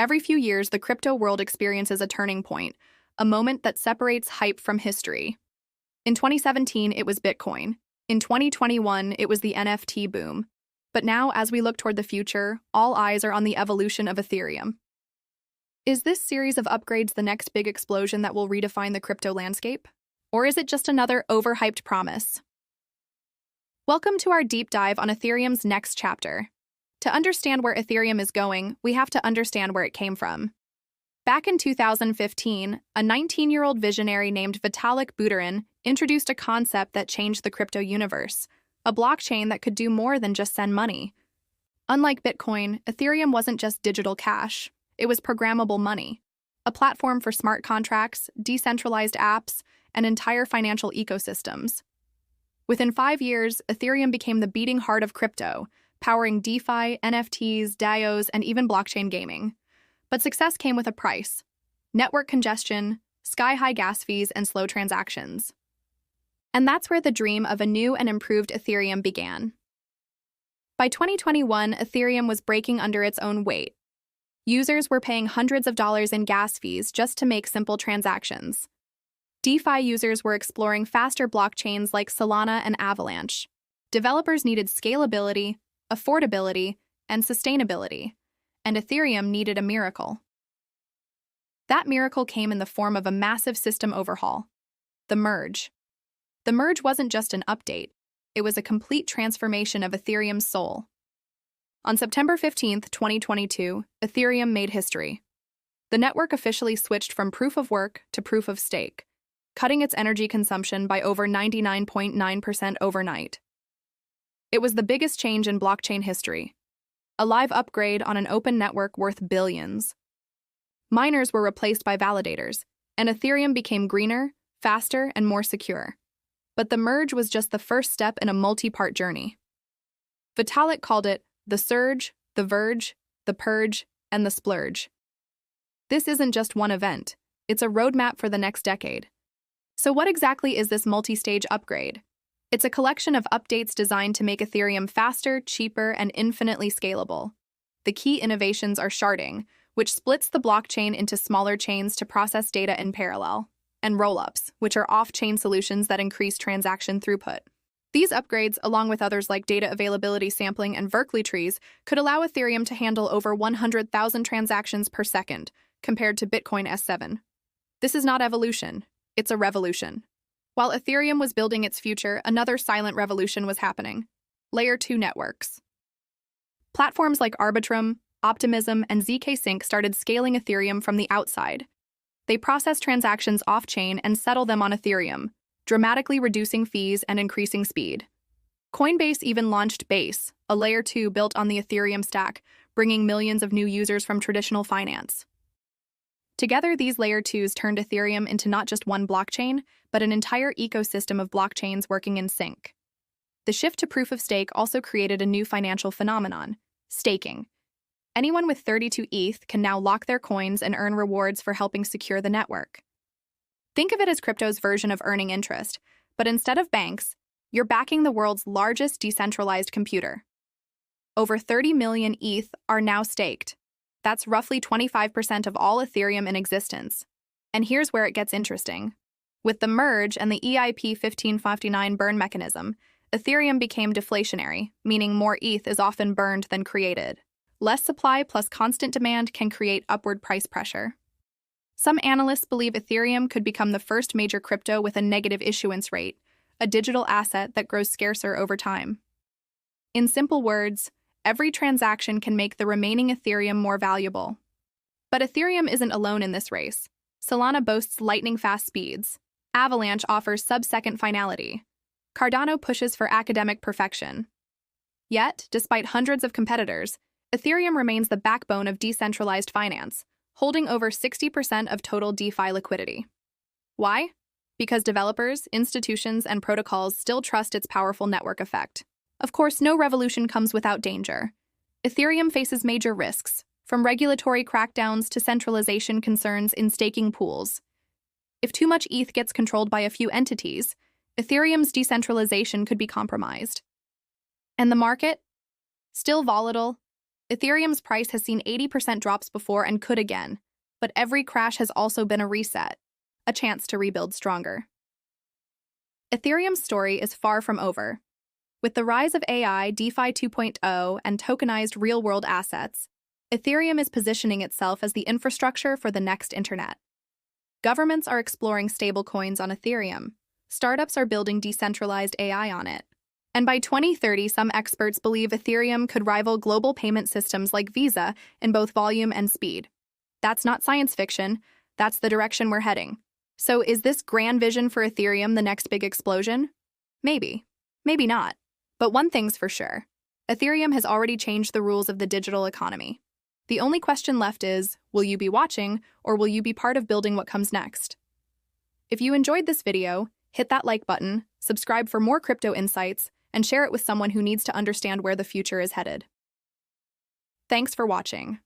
Every few years, the crypto world experiences a turning point, a moment that separates hype from history. In 2017, it was Bitcoin. In 2021, it was the NFT boom. But now, as we look toward the future, all eyes are on the evolution of Ethereum. Is this series of upgrades the next big explosion that will redefine the crypto landscape? Or is it just another overhyped promise? Welcome to our deep dive on Ethereum's next chapter. To understand where Ethereum is going, we have to understand where it came from. Back in 2015, a 19-year-old visionary named Vitalik Buterin introduced a concept that changed the crypto universe, a blockchain that could do more than just send money. Unlike Bitcoin, Ethereum wasn't just digital cash. It was programmable money, a platform for smart contracts, decentralized apps, and entire financial ecosystems. Within 5 years, Ethereum became the beating heart of crypto, powering DeFi, NFTs, DAOs, and even blockchain gaming. But success came with a price: network congestion, sky-high gas fees, and slow transactions. And that's where the dream of a new and improved Ethereum began. By 2021, Ethereum was breaking under its own weight. Users were paying hundreds of dollars in gas fees just to make simple transactions. DeFi users were exploring faster blockchains like Solana and Avalanche. Developers needed scalability, affordability, and sustainability, and Ethereum needed a miracle. That miracle came in the form of a massive system overhaul: the merge. The merge wasn't just an update, it was a complete transformation of Ethereum's soul. On September 15, 2022, Ethereum made history. The network officially switched from proof of work to proof of stake, cutting its energy consumption by over 99.9% overnight. It was the biggest change in blockchain history, a live upgrade on an open network worth billions. Miners were replaced by validators, and Ethereum became greener, faster, and more secure. But the merge was just the first step in a multi-part journey. Vitalik called it the surge, the verge, the purge, and the splurge. This isn't just one event, it's a roadmap for the next decade. So what exactly is this multi-stage upgrade? It's a collection of updates designed to make Ethereum faster, cheaper, and infinitely scalable. The key innovations are sharding, which splits the blockchain into smaller chains to process data in parallel, and rollups, which are off-chain solutions that increase transaction throughput. These upgrades, along with others like data availability sampling and Berkeley trees, could allow Ethereum to handle over 100,000 transactions per second, compared to Bitcoin S7. This is not evolution, it's a revolution. While Ethereum was building its future, another silent revolution was happening: Layer 2 networks. Platforms like Arbitrum, Optimism, and ZK Sync started scaling Ethereum from the outside. They process transactions off-chain and settle them on Ethereum, dramatically reducing fees and increasing speed. Coinbase even launched Base, a Layer 2 built on the Ethereum stack, bringing millions of new users from traditional finance. Together, these Layer 2s turned Ethereum into not just one blockchain, but an entire ecosystem of blockchains working in sync. The shift to proof of stake also created a new financial phenomenon: staking. Anyone with 32 ETH can now lock their coins and earn rewards for helping secure the network. Think of it as crypto's version of earning interest, but instead of banks, you're backing the world's largest decentralized computer. Over 30 million ETH are now staked. That's roughly 25% of all Ethereum in existence. And here's where it gets interesting. With the merge and the EIP 1559 burn mechanism, Ethereum became deflationary, meaning more ETH is often burned than created. Less supply plus constant demand can create upward price pressure. Some analysts believe Ethereum could become the first major crypto with a negative issuance rate, a digital asset that grows scarcer over time. In simple words, every transaction can make the remaining Ethereum more valuable. But Ethereum isn't alone in this race. Solana boasts lightning-fast speeds. Avalanche offers sub-second finality. Cardano pushes for academic perfection. Yet, despite hundreds of competitors, Ethereum remains the backbone of decentralized finance, holding over 60% of total DeFi liquidity. Why? Because developers, institutions, and protocols still trust its powerful network effect. Of course, no revolution comes without danger. Ethereum faces major risks, from regulatory crackdowns to centralization concerns in staking pools. If too much ETH gets controlled by a few entities, Ethereum's decentralization could be compromised. And the market? Still volatile, Ethereum's price has seen 80% drops before and could again, but every crash has also been a reset, a chance to rebuild stronger. Ethereum's story is far from over. With the rise of AI, DeFi 2.0, and tokenized real-world assets, Ethereum is positioning itself as the infrastructure for the next internet. Governments are exploring stablecoins on Ethereum. Startups are building decentralized AI on it. And by 2030, some experts believe Ethereum could rival global payment systems like Visa in both volume and speed. That's not science fiction, that's the direction we're heading. So is this grand vision for Ethereum the next big explosion? Maybe. Maybe not. But one thing's for sure. Ethereum has already changed the rules of the digital economy. The only question left is, will you be watching, or will you be part of building what comes next? If you enjoyed this video, hit that like button, subscribe for more crypto insights, and share it with someone who needs to understand where the future is headed. Thanks for watching.